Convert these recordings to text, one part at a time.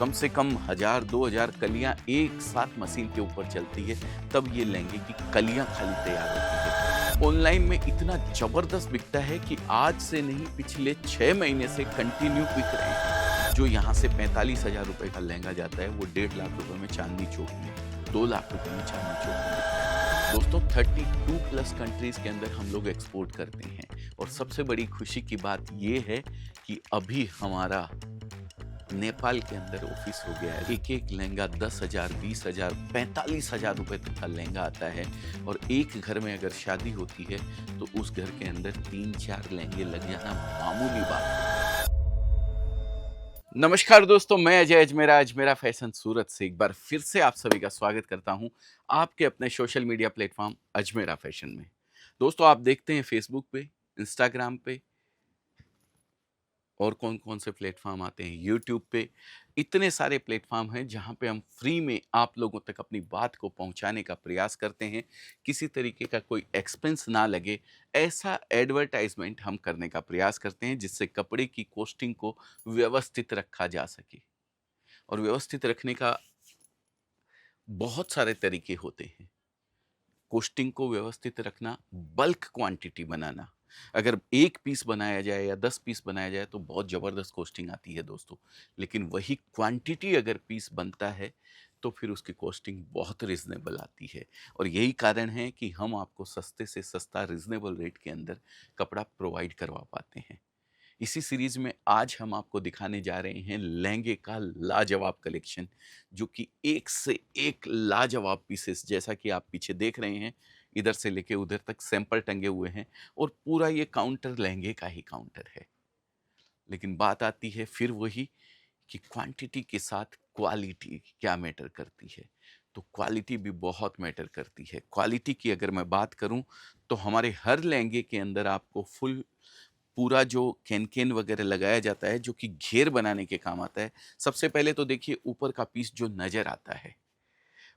कम से कम 1000-2000 कलियां एक साथ मशीन के ऊपर चलती है, तब ये लहंगे की कलियां खाली तैयार होती है। ऑनलाइन में इतना जबरदस्त बिकता है कि आज से नहीं पिछले 6 महीने से कंटिन्यू बिक रहे हैं। जो यहाँ से 45,000 रुपए का लहंगा जाता है, वो 1.5 लाख रुपए में चांदनी चौक में, 2 लाख रुपए में चांदनी चौक में बिकता है। दोस्तों 32 प्लस कंट्रीज के अंदर हम लोग एक्सपोर्ट करते हैं और सबसे बड़ी खुशी की बात ये है कि अभी हमारा नेपाल के अंदर ऑफिस हो गया है। एक लहंगा 10,000, 20,000, 45,000 रुपए तक का लहंगा आता है और एक घर में अगर शादी होती है तो उस घर के अंदर 3-4 लहंगे लग जाना मामूली बात है। नमस्कार दोस्तों, मैं अजय अजमेरा, अजमेरा फैशन सूरत से एक बार फिर से आप सभी का स्वागत करता हूं आपके अपने social media platform Ajmera fashion में। दोस्तों आप देखते हैं फेसबुक पे, इंस्टाग्राम पे और कौन-कौन से प्लेटफ़ॉर्म आते हैं, यूट्यूब पे, इतने सारे प्लेटफ़ॉर्म हैं जहाँ पे हम फ्री में आप लोगों तक अपनी बात को पहुँचाने का प्रयास करते हैं। किसी तरीके का कोई एक्सपेंस ना लगे, ऐसा एडवर्टाइज़मेंट हम करने का प्रयास करते हैं जिससे कपड़े की कॉस्टिंग को व्यवस्थित रखा जा सके। और व्यवस्थित रखने का बहुत सारे तरीके होते हैं। कॉस्टिंग को व्यवस्थित रखना, बल्क क्वांटिटी बनाना। अगर 1 पीस बनाया जाए या 10 पीस बनाया जाए तो बहुत ज़बरदस्त कॉस्टिंग आती है दोस्तों। लेकिन वही क्वांटिटी अगर पीस बनता है तो फिर उसकी कॉस्टिंग बहुत रीज़नेबल आती है। और यही कारण है कि हम आपको सस्ते से सस्ता रीज़नेबल रेट के अंदर कपड़ा प्रोवाइड करवा पाते हैं। इसी सीरीज में आज हम आपको दिखाने जा रहे हैं लहंगे का लाजवाब कलेक्शन, जो कि एक से एक लाजवाब पीसेस, जैसा कि आप पीछे देख रहे हैं, इधर से लेके उधर तक सैंपल टंगे हुए हैं और पूरा ये काउंटर लहंगे का ही काउंटर है। लेकिन बात आती है फिर वही कि क्वांटिटी के साथ क्वालिटी क्या मैटर करती है। तो क्वालिटी भी बहुत मैटर करती है। क्वालिटी की अगर मैं बात करूं तो हमारे हर लहंगे के अंदर आपको फुल पूरा जो कैन-कैन वगैरह लगाया जाता है, जो कि घेर बनाने के काम आता है। सबसे पहले तो देखिए ऊपर का पीस जो नज़र आता है,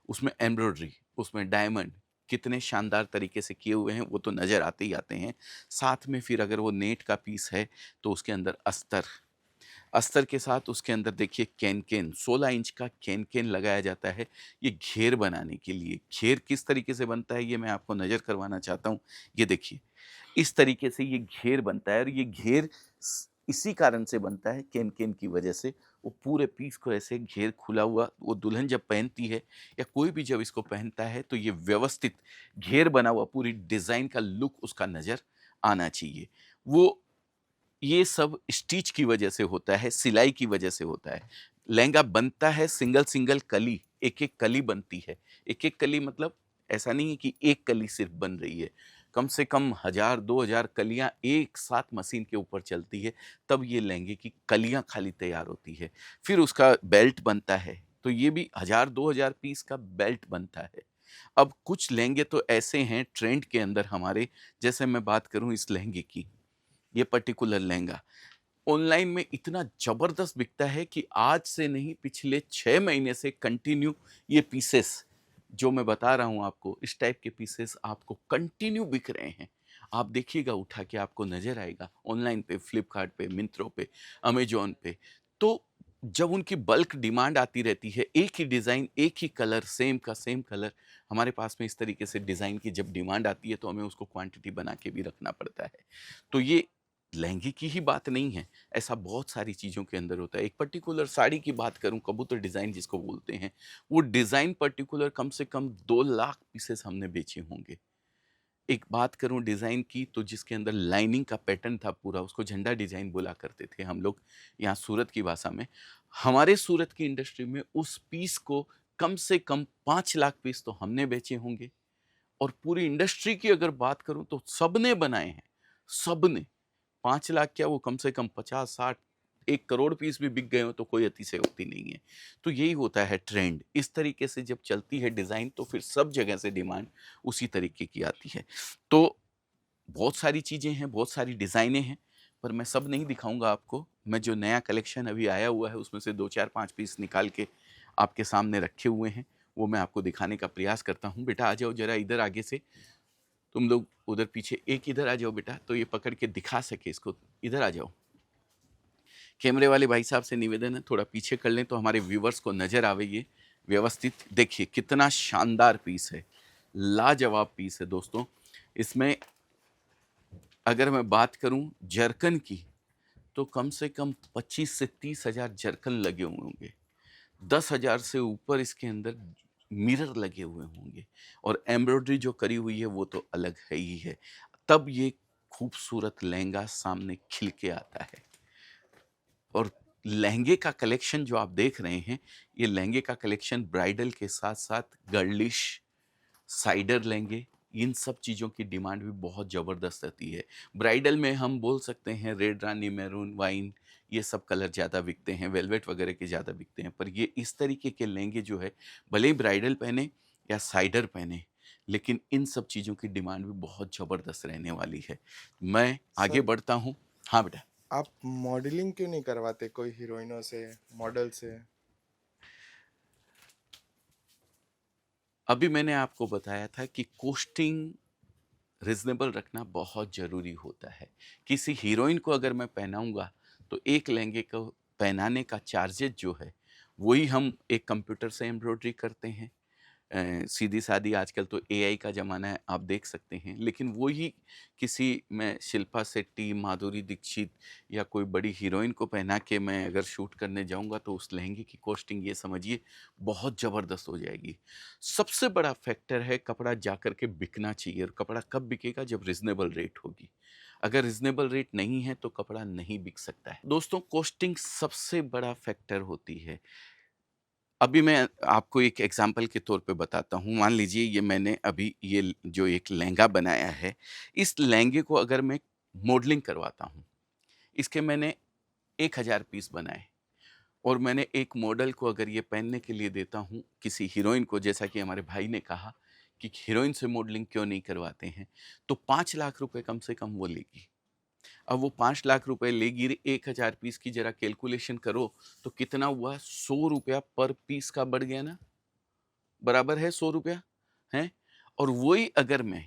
उसमें एम्ब्रॉयडरी, उसमें डायमंड कितने शानदार तरीके से किए हुए हैं, वो तो नज़र आते ही आते हैं। साथ में फिर अगर वो नेट का पीस है, तो उसके अंदर अस्तर, अस्तर के साथ उसके अंदर देखिए कैन-कैन, 16 इंच का कैन-कैन लगाया जाता है, ये घेर बनाने के लिए। घेर किस तरीके से बनता है, ये मैं आपको नज़र करवाना चाहता हूँ। ये देखिए। इस तरीके से ये घेर बनता है और ये घेर इसी कारण से बनता है, केन केन की वजह से। वो पूरे पीस को ऐसे घेर खुला हुआ, वो दुल्हन जब पहनती है या कोई भी जब इसको पहनता है तो ये व्यवस्थित घेर बना हुआ पूरी डिजाइन का लुक उसका नजर आना चाहिए। वो ये सब स्टिच की वजह से होता है, सिलाई की वजह से होता है। लहंगा बनता है सिंगल सिंगल कली, एक एक कली बनती है। एक एक कली मतलब ऐसा नहीं है कि एक कली सिर्फ बन रही है। कम से कम 1000-2000 कलियां एक साथ मशीन के ऊपर चलती है, तब ये लहंगे की कलियां खाली तैयार होती है। फिर उसका बेल्ट बनता है, तो ये भी 1000-2000 पीस का बेल्ट बनता है। अब कुछ लहंगे तो ऐसे हैं ट्रेंड के अंदर हमारे, जैसे मैं बात करूं इस लहंगे की, ये पर्टिकुलर लहंगा ऑनलाइन में इतना ज़बरदस्त बिकता है कि आज से नहीं पिछले 6 महीने से कंटिन्यू ये पीसेस जो मैं बता रहा हूँ आपको, इस टाइप के पीसेस आपको कंटिन्यू बिक रहे हैं। आप देखिएगा उठा के आपको नज़र आएगा ऑनलाइन पे, फ्लिपकार्ट पे, मिंत्रो पे, अमेज़न पे। तो जब उनकी बल्क डिमांड आती रहती है, एक ही डिज़ाइन, एक ही कलर, सेम का सेम कलर, हमारे पास में इस तरीके से डिज़ाइन की जब डिमांड आती है तो हमें उसको क्वांटिटी बना के भी रखना पड़ता है। तो ये लहंगे की ही बात नहीं है, ऐसा बहुत सारी चीज़ों के अंदर होता है। एक पर्टिकुलर साड़ी की बात करूँ, कबूतर डिज़ाइन जिसको बोलते हैं, वो डिज़ाइन पर्टिकुलर कम से कम 2 लाख पीसेस हमने बेचे होंगे। एक बात करूँ डिज़ाइन की, तो जिसके अंदर लाइनिंग का पैटर्न था पूरा, उसको झंडा डिज़ाइन बोला करते थे हम लोग यहाँ सूरत की भाषा में। हमारे सूरत की इंडस्ट्री में उस पीस को कम से कम 5 लाख पीस तो हमने बेचे होंगे। और पूरी इंडस्ट्री की अगर बात करूँ तो सबने बनाए हैं, सबने। 5 लाख क्या, वो कम से कम 50-60, 1 करोड़ पीस भी बिक गए हो तो कोई अतिशयोक्ति नहीं है। तो यही होता है ट्रेंड। इस तरीके से जब चलती है डिज़ाइन तो फिर सब जगह से डिमांड उसी तरीके की आती है। तो बहुत सारी चीज़ें हैं, बहुत सारी डिज़ाइनें हैं, पर मैं सब नहीं दिखाऊँगा आपको। मैं जो नया कलेक्शन अभी आया हुआ है उसमें से 2, 4, 5 पीस निकाल के आपके सामने रखे हुए हैं, वो मैं आपको दिखाने का प्रयास करता हूँ। बेटा आ जाओ ज़रा इधर आगे से। तुम लोग उधर पीछे, एक इधर आ जाओ बेटा, तो ये पकड़ के दिखा सके इसको, इधर आ जाओ। कैमरे वाले भाई साहब से निवेदन है थोड़ा पीछे कर लें तो हमारे व्यूवर्स को नज़र आवे ये व्यवस्थित। देखिए कितना शानदार पीस है, लाजवाब पीस है दोस्तों। इसमें अगर मैं बात करूं जरकन की तो कम से कम 25 से 30 हजार जरकन लगे हुए होंगे, 10,000 से ऊपर इसके अंदर मिरर लगे हुए होंगे, और एम्ब्रॉयडरी जो करी हुई है वो तो अलग है ही है। तब ये खूबसूरत लहंगा सामने खिल के आता है। और लहंगे का कलेक्शन जो आप देख रहे हैं, ये लहंगे का कलेक्शन ब्राइडल के साथ साथ गर्लिश, साइडर लहंगे, इन सब चीज़ों की डिमांड भी बहुत ज़बरदस्त रहती है। ब्राइडल में हम बोल सकते हैं रेड रानी, मैरून, वाइन, ये सब कलर ज़्यादा बिकते हैं, वेलवेट वगैरह के ज़्यादा बिकते हैं। पर ये इस तरीके के लहंगे जो है, भले ही ब्राइडल पहने या साइडर पहने, लेकिन इन सब चीज़ों की डिमांड भी बहुत ज़बरदस्त रहने वाली है। मैं आगे सर, बढ़ता हूँ। हाँ बेटा। आप मॉडलिंग क्यों नहीं करवाते कोई हीरोइनों से, मॉडल से? अभी मैंने आपको बताया था कि कोस्टिंग रिजनेबल रखना बहुत ज़रूरी होता है। किसी हीरोइन को अगर मैं पहनाऊँगा तो एक लहंगे को पहनाने का चार्जेज़ जो है, वही हम एक कंप्यूटर से एम्ब्रॉयडरी करते हैं। सीधी-सादी आजकल तो एआई का ज़माना है, आप देख सकते हैं। लेकिन वही किसी मैं शिल्पा शेट्टी, माधुरी दीक्षित या कोई बड़ी हीरोइन को पहना के मैं अगर शूट करने जाऊँगा तो उस लहंगे की कॉस्टिंग ये समझिए बहुत ज़बरदस्त हो जाएगी। सबसे बड़ा फैक्टर है कपड़ा जाकर के बिकना चाहिए, और कपड़ा कब बिकेगा जब रीज़नेबल रेट होगी। अगर रीज़नेबल रेट नहीं है तो कपड़ा नहीं बिक सकता है। दोस्तों कॉस्टिंग सबसे बड़ा फैक्टर होती है। अभी मैं आपको एक एग्ज़ाम्पल के तौर पे बताता हूँ। मान लीजिए ये मैंने अभी ये जो एक लहंगा बनाया है, इस लहंगे को अगर मैं मॉडलिंग करवाता हूँ, इसके मैंने 1000 पीस बनाए, और मैंने एक मॉडल को अगर ये पहनने के लिए देता हूँ, किसी हीरोइन को, जैसा कि हमारे भाई ने कहा कि हीरोइन से मॉडलिंग क्यों नहीं करवाते हैं, तो 5 लाख रुपए कम से कम वो लेगी। अब वो 5 लाख रुपए लेगी, 1000 पीस की ज़रा कैलकुलेशन करो, तो कितना हुआ? ₹100 पर पीस का बढ़ गया ना? बराबर है ₹100, हैं? और वही अगर मैं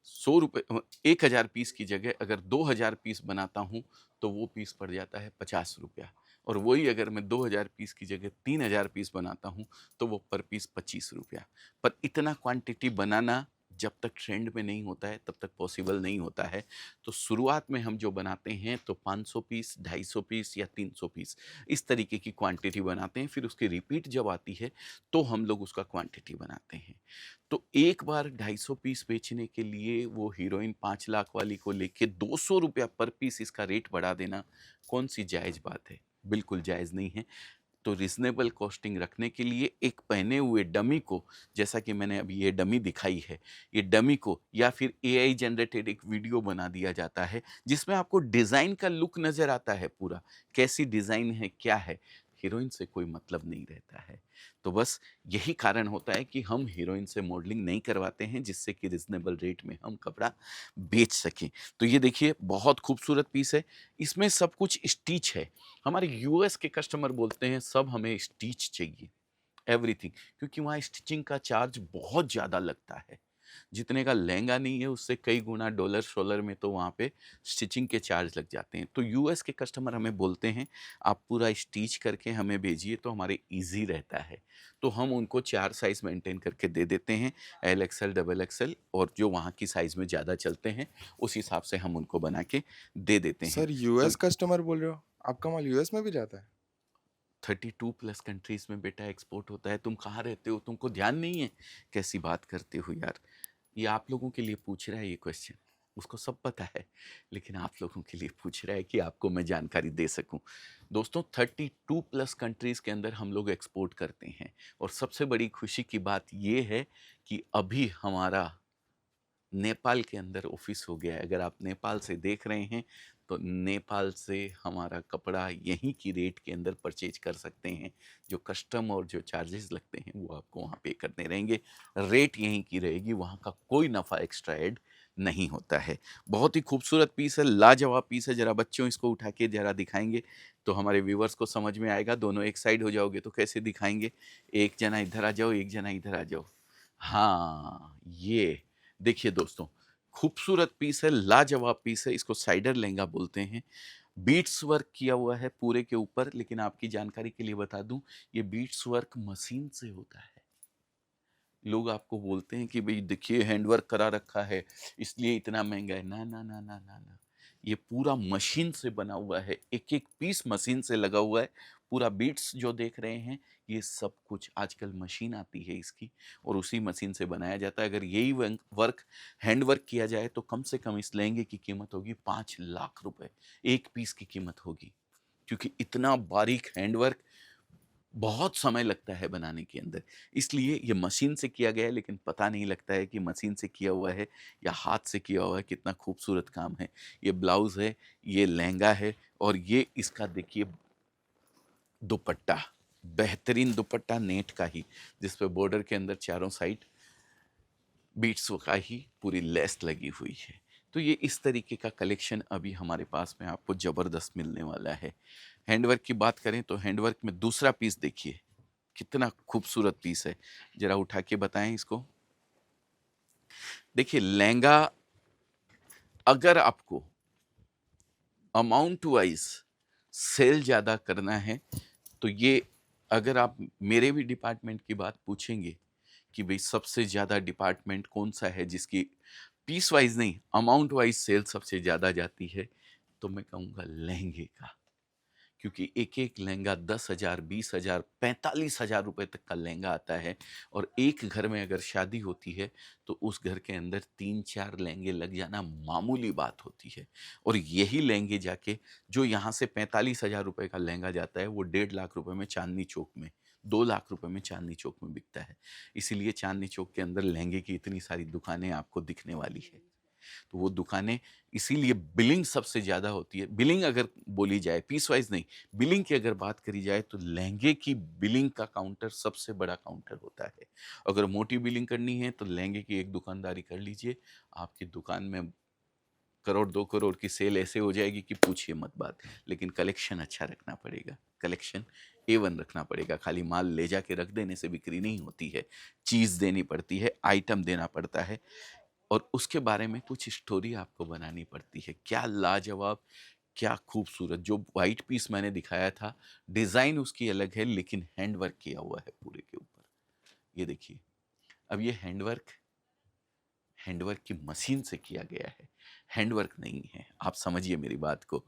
₹100 1000 पीस की जगह अगर 2000 पीस बनाता हूँ, तो वो पीस पड़ जाता है ₹50, और वही अगर मैं 2000 पीस की जगह 3000 पीस बनाता हूँ, तो वो पर पीस ₹25। पर इतना क्वांटिटी बनाना जब तक ट्रेंड में नहीं होता है, तब तक पॉसिबल नहीं होता है। तो शुरुआत में हम जो बनाते हैं, तो 500 पीस, 250 पीस या 300 पीस, इस तरीके की क्वांटिटी बनाते हैं। फिर उसकी रिपीट जब आती है, तो हम लोग उसका क्वांटिटी बनाते हैं। तो एक बार 250 पीस बेचने के लिए वो हीरोइन 5 लाख वाली को लेके ₹200 पर पीस इसका रेट बढ़ा देना कौन सी जायज़ बात है? बिल्कुल जायज़ नहीं है। तो रीज़नेबल कॉस्टिंग रखने के लिए एक पहने हुए डमी को, जैसा कि मैंने अभी ये डमी दिखाई है, ये डमी को या फिर एआई जनरेटेड एक वीडियो बना दिया जाता है, जिसमें आपको डिज़ाइन का लुक नज़र आता है पूरा, कैसी डिज़ाइन है, क्या है। हीरोइन से कोई मतलब नहीं रहता है। तो बस यही कारण होता है कि हम हीरोइन से मॉडलिंग नहीं करवाते हैं, जिससे कि रीज़नेबल रेट में हम कपड़ा बेच सकें। तो ये देखिए बहुत खूबसूरत पीस है, इसमें सब कुछ स्टिच है। हमारे यूएस के कस्टमर बोलते हैं सब हमें स्टिच चाहिए, एवरीथिंग, क्योंकि वहाँ स्टिचिंग का चार्ज बहुत ज़्यादा लगता है। जितने का लहंगा नहीं है उससे कई गुना डॉलर शॉलर में तो वहाँ पे स्टिचिंग के चार्ज लग जाते हैं। तो यूएस के कस्टमर हमें बोलते हैं आप पूरा स्टिच करके हमें भेजिए तो हमारे ईज़ी रहता है। तो हम उनको 4 साइज़ मेंटेन करके दे देते हैं, एल एक्सएल, डबल एक्सएल, और जो वहाँ की साइज़ में ज़्यादा चलते हैं उस हिसाब से हम उनको बना के दे देते हैं। सर, तो यूएस कस्टमर बोल रहे हो? आपका माल यूएस में भी जाता है? 32 प्लस कंट्रीज में बेटा एक्सपोर्ट होता है। तुम कहाँ रहते हो? तुमको ध्यान नहीं है? कैसी बात करते हो यार? ये आप लोगों के लिए पूछ रहा है ये क्वेश्चन। उसको सब पता है, लेकिन आप लोगों के लिए पूछ रहा है कि आपको मैं जानकारी दे सकूं। दोस्तों 32 प्लस कंट्रीज के अंदर हम लोग एक्सपोर्ट करते हैं, और सबसे बड़ी खुशी की बात ये है कि अभी हमारा नेपाल के अंदर ऑफिस हो गया है। अगर आप नेपाल से देख रहे हैं, तो नेपाल से हमारा कपड़ा यहीं की रेट के अंदर परचेज कर सकते हैं। जो कस्टम और जो चार्जेस लगते हैं वो आपको वहाँ पे करने रहेंगे। रेट यहीं की रहेगी, वहाँ का कोई नफ़ा एक्स्ट्रा ऐड नहीं होता है। बहुत ही खूबसूरत पीस है, लाजवाब पीस है। ज़रा बच्चों इसको उठा के ज़रा दिखाएंगे तो हमारे व्यूवर्स को समझ में आएगा। दोनों एक साइड हो जाओगे तो कैसे दिखाएंगे? एक जना इधर आ जाओ, एक जना इधर आ जाओ। हाँ, ये देखिए दोस्तों, खूबसूरत पीस है, लाजवाब पीस है, इसको साइडर लहंगा बोलते हैं। बीट्स वर्क किया हुआ है पूरे के ऊपर, लेकिन आपकी जानकारी के लिए बता दूं, ये बीट्स वर्क मशीन से होता है। लोग आपको बोलते हैं कि भाई देखिए हैंडवर्क करा रखा है इसलिए इतना महंगा है। ना ना ना ना ना ना, ये पूरा मशीन से बना हुआ है, एक एक पीस मशीन से लगा हुआ है। पूरा बीट्स जो देख रहे हैं ये सब कुछ आजकल मशीन आती है इसकी, और उसी मशीन से बनाया जाता है। अगर यही वर्क हैंडवर्क किया जाए तो कम से कम इस लहंगे की कीमत होगी 5 लाख रुपए, एक पीस की कीमत होगी, क्योंकि इतना बारीक हैंडवर्क बहुत समय लगता है बनाने के अंदर। इसलिए ये मशीन से किया गया है, लेकिन पता नहीं लगता है कि मशीन से किया हुआ है या हाथ से किया हुआ है। कितना खूबसूरत काम है। ये ब्लाउज है, ये लहंगा है, और ये इसका देखिए दुपट्टा, बेहतरीन दुपट्टा नेट का ही, जिस पे बॉर्डर के अंदर चारों साइड बीट्स का ही पूरी लेस लगी हुई है। तो ये इस तरीके का कलेक्शन अभी हमारे पास में आपको ज़बरदस्त मिलने वाला है। हैंडवर्क की बात करें तो हैंडवर्क में दूसरा पीस देखिए, कितना खूबसूरत पीस है। जरा उठा के बताएं इसको। देखिए लहंगा, अगर आपको अमाउंट वाइज सेल ज़्यादा करना है तो ये, अगर आप मेरे भी डिपार्टमेंट की बात पूछेंगे कि भाई सबसे ज़्यादा डिपार्टमेंट कौन सा है जिसकी पीस वाइज नहीं अमाउंट वाइज सेल सबसे ज़्यादा जाती है, तो मैं कहूँगा लहंगे का। क्योंकि एक एक लहंगा 10,000, 20,000, 45,000 रुपए तक का लहंगा आता है। और एक घर में अगर शादी होती है तो उस घर के अंदर 3-4 लहंगे लग जाना मामूली बात होती है। और यही लहंगे जाके, जो यहाँ से 45,000 रुपए का लहंगा जाता है, वो 1.5 लाख रुपए में चांदनी चौक में, 2 लाख रुपए में चांदनी चौक में बिकता है। इसीलिए चांदनी चौक के अंदर लहंगे की इतनी सारी दुकानें आपको दिखने वाली है। तो वो दुकानें, इसीलिए बिलिंग सबसे ज़्यादा होती है। बिलिंग अगर बोली जाए, पीस वाइज नहीं, बिलिंग की अगर बात करी जाए तो लहंगे की बिलिंग का काउंटर सबसे बड़ा काउंटर होता है। अगर मोटी बिलिंग करनी है तो लहंगे की एक दुकानदारी कर लीजिए, आपकी दुकान में करोड़ 2 करोड़ की सेल ऐसे हो जाएगी कि पूछिए मत बात। लेकिन कलेक्शन अच्छा रखना पड़ेगा, कलेक्शन A1 रखना पड़ेगा। खाली माल ले जाके रख देने से बिक्री नहीं होती है, चीज़ देनी पड़ती है, आइटम देना पड़ता है, और उसके बारे में कुछ स्टोरी आपको बनानी पड़ती है। क्या लाजवाब, क्या खूबसूरत, जो वाइट पीस मैंने दिखाया था, डिज़ाइन उसकी अलग है लेकिन हैंडवर्क किया हुआ है पूरे के ऊपर। ये देखिए, अब ये हैंडवर्क, हैंडवर्क की मशीन से किया गया है, हैंडवर्क नहीं है। आप समझिए मेरी बात को,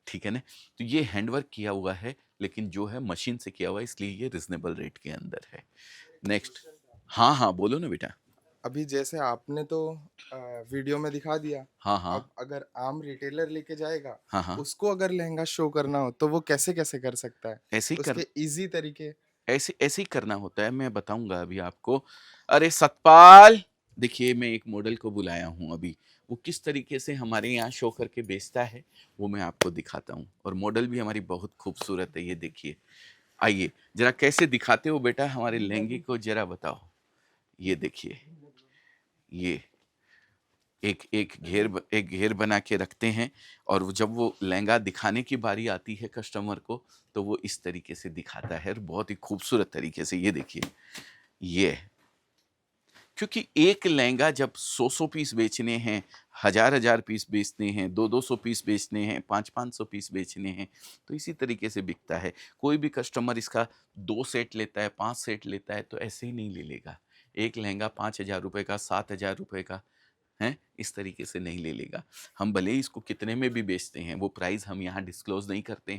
ठीक है ना? तो ये हैंडवर्क किया हुआ है, लेकिन जो है मशीन से किया हुआ है, इसलिए ये रिजनेबल रेट के अंदर है। नेक्स्ट। हाँ हाँ, बोलो ना बेटा। अभी जैसे आपने तो वीडियो में दिखा दिया, हाँ हाँ। अब अगर आम रिटेलर लेके जाएगा, हाँ हाँ। उसको अगर लहंगा शो करना हो तो वो कैसे-कैसे कर सकता है? ऐसे ही कर उसके ईज़ी तरीके। ऐसे ऐसे ही करना होता है, मैं बताऊंगा अभी आपको। अरे सतपाल, देखिए मैं एक मॉडल को बुलाया हूँ अभी, वो किस तरीके से हमारे यहाँ शो करके बेचता है वो मैं आपको दिखाता हूँ। और मॉडल भी हमारी बहुत खूबसूरत है, ये देखिए। आइए जरा कैसे दिखाते हो बेटा हमारे लहंगे को, जरा बताओ। ये देखिए, ये एक घेर बना के रखते हैं, और जब वो लहंगा दिखाने की बारी आती है कस्टमर को, तो वो इस तरीके से दिखाता है, और बहुत ही खूबसूरत तरीके से। ये देखिए, ये, क्योंकि एक लहंगा जब 100-100 पीस बेचने हैं, 1000-1000 पीस बेचने हैं, 200-200 पीस बेचने हैं, 500-500 पीस बेचने हैं, तो इसी तरीके से बिकता है। कोई भी कस्टमर इसका 2 सेट लेता है, 5 सेट लेता है, तो ऐसे ही नहीं ले लेगा। एक लहंगा 5,000 रुपए का, 7,000 रुपए का, हैं? इस तरीके से नहीं ले लेगा। हम भले ही इसको कितने में भी बेचते हैं, वो प्राइस हम यहाँ डिस्क्लोज़ नहीं करते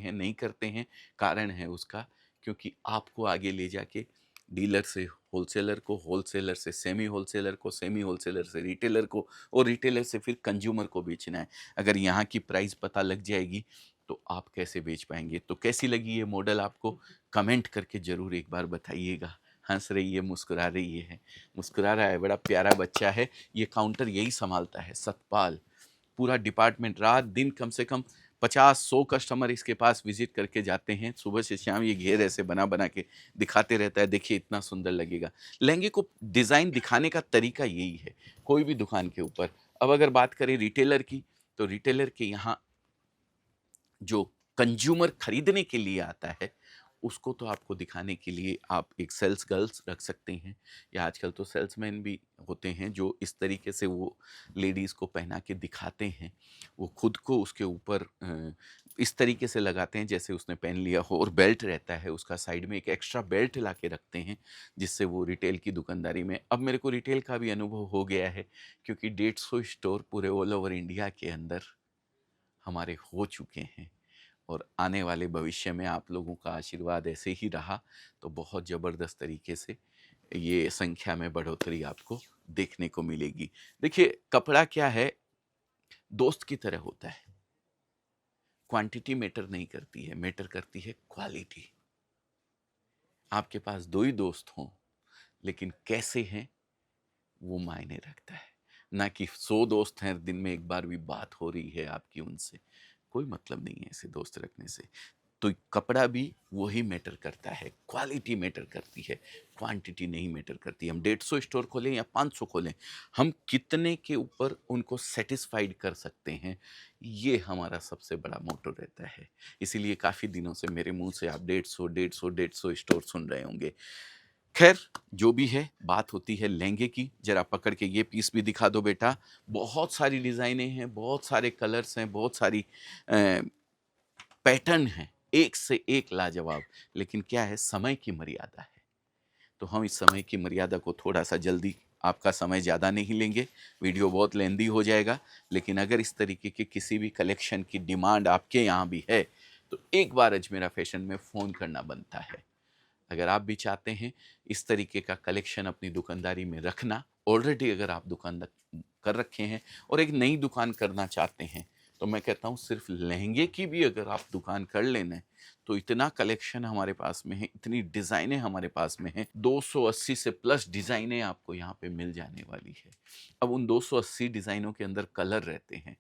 हैं। कारण है उसका, क्योंकि आपको आगे ले जाके डीलर से होलसेलर को, होलसेलर से सेमी होलसेलर को, सेमी होलसेलर से रिटेलर को, और रिटेलर से फिर कंज्यूमर को बेचना है। अगर यहाँ की प्राइस पता लग जाएगी तो आप कैसे बेच पाएँगे? तो कैसी लगी ये मॉडल आपको? कमेंट करके ज़रूर एक बार बताइएगा। हँस रही है, मुस्कुरा रही है, मुस्कुरा रहा है, बड़ा प्यारा बच्चा है। ये काउंटर यही संभालता है, सतपाल। पूरा डिपार्टमेंट रात दिन कम से कम 50-100 कस्टमर इसके पास विजिट करके जाते हैं। सुबह से शाम ये घेर ऐसे बना बना के दिखाते रहता है। देखिए इतना सुंदर लगेगा। लहंगे को डिज़ाइन दिखाने का तरीका यही है, कोई भी दुकान के ऊपर। अब अगर बात करें रिटेलर की, तो रिटेलर के यहाँ जो कंज्यूमर खरीदने के लिए आता है, उसको तो आपको दिखाने के लिए आप एक सेल्स गर्ल्स रख सकते हैं, या आजकल तो सेल्समैन भी होते हैं जो इस तरीके से वो लेडीज़ को पहना के दिखाते हैं। वो खुद को उसके ऊपर इस तरीके से लगाते हैं जैसे उसने पहन लिया हो, और बेल्ट रहता है उसका, साइड में एक एक्स्ट्रा बेल्ट ला के रखते हैं, जिससे वो रिटेल की दुकानदारी में, अब मेरे को रिटेल का भी अनुभव हो गया है क्योंकि 150 स्टोर पूरे ऑल ओवर इंडिया के अंदर हमारे हो चुके हैं। और आने वाले भविष्य में आप लोगों का आशीर्वाद ऐसे ही रहा तो बहुत ज़बरदस्त तरीके से ये संख्या में बढ़ोतरी आपको देखने को मिलेगी। देखिए, कपड़ा क्या है, दोस्त की तरह होता है। क्वांटिटी मैटर नहीं करती है, मैटर करती है क्वालिटी। आपके पास 2 ही दोस्त हों, लेकिन कैसे हैं वो मायने रखता है। ना कि 100 दोस्त हैं, दिन में 1 बार भी बात हो रही है आपकी उनसे, कोई मतलब नहीं है ऐसे दोस्त रखने से। तो कपड़ा भी वही मैटर करता है, क्वालिटी मैटर करती है, क्वांटिटी नहीं मैटर करती। हम 150 स्टोर खोलें या 500 खोलें, हम कितने के ऊपर उनको सैटिस्फाइड कर सकते हैं, ये हमारा सबसे बड़ा मोटो रहता है। इसीलिए काफ़ी दिनों से मेरे मुँह से आप 150 स्टोर सुन रहे होंगे। खैर, जो भी है, बात होती है लहंगे की। ज़रा पकड़ के ये पीस भी दिखा दो बेटा। बहुत सारी डिज़ाइनें हैं, बहुत सारे कलर्स हैं, बहुत सारी पैटर्न हैं, एक से एक लाजवाब। लेकिन क्या है, समय की मर्यादा है। तो हम इस समय की मर्यादा को थोड़ा-सा जल्दी, आपका समय ज़्यादा नहीं लेंगे, वीडियो बहुत लेंदी हो जाएगा। लेकिन अगर इस तरीके के किसी भी कलेक्शन की डिमांड आपके यहाँ भी है, तो एक बार अजमेरा फैशन में फ़ोन करना बनता है। अगर आप भी चाहते हैं इस तरीके का कलेक्शन अपनी दुकानदारी में रखना, ऑलरेडी अगर आप दुकान कर रखे हैं और एक नई दुकान करना चाहते हैं, तो मैं कहता हूँ सिर्फ लहंगे की भी अगर आप दुकान कर लेना, तो इतना कलेक्शन हमारे पास में है, इतनी डिज़ाइनें हमारे पास में हैं, 280 से प्लस डिज़ाइनें आपको यहाँ पे मिल जाने वाली है। अब उन 280 डिज़ाइनों के अंदर कलर रहते हैं,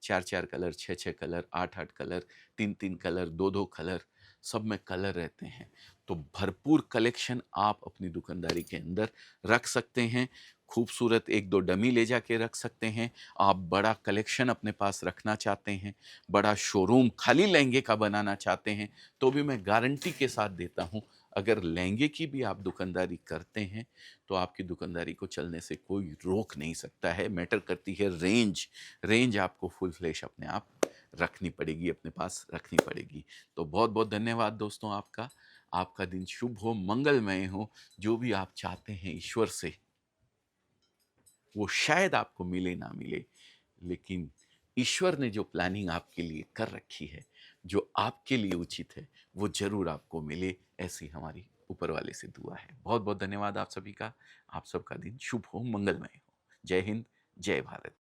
4-4 colour, 6-6 colour, 8-8 colour, 3-3 colour, 2-2 colour, सब में कलर रहते हैं। तो भरपूर कलेक्शन आप अपनी दुकानदारी के अंदर रख सकते हैं। खूबसूरत 1-2 डमी ले जाके रख सकते हैं। आप बड़ा कलेक्शन अपने पास रखना चाहते हैं, बड़ा शोरूम खाली लहंगे का बनाना चाहते हैं, तो भी मैं गारंटी के साथ देता हूँ, अगर लहंगे की भी आप दुकानदारी करते हैं, तो आपकी दुकानदारी को चलने से कोई रोक नहीं सकता है। मैटर करती है रेंज, रेंज आपको फुल फ्लैश अपने आप रखनी पड़ेगी, अपने पास रखनी पड़ेगी। तो बहुत-बहुत धन्यवाद दोस्तों आपका। आपका दिन शुभ हो, मंगलमय हो। जो भी आप चाहते हैं ईश्वर से, वो शायद आपको मिले ना मिले, लेकिन ईश्वर ने जो प्लानिंग आपके लिए कर रखी है, जो आपके लिए उचित है, वो ज़रूर आपको मिले, ऐसी हमारी ऊपर वाले से दुआ है। बहुत-बहुत धन्यवाद आप सभी का। आप सबका दिन शुभ हो, मंगलमय हो। जय हिंद, जय भारत।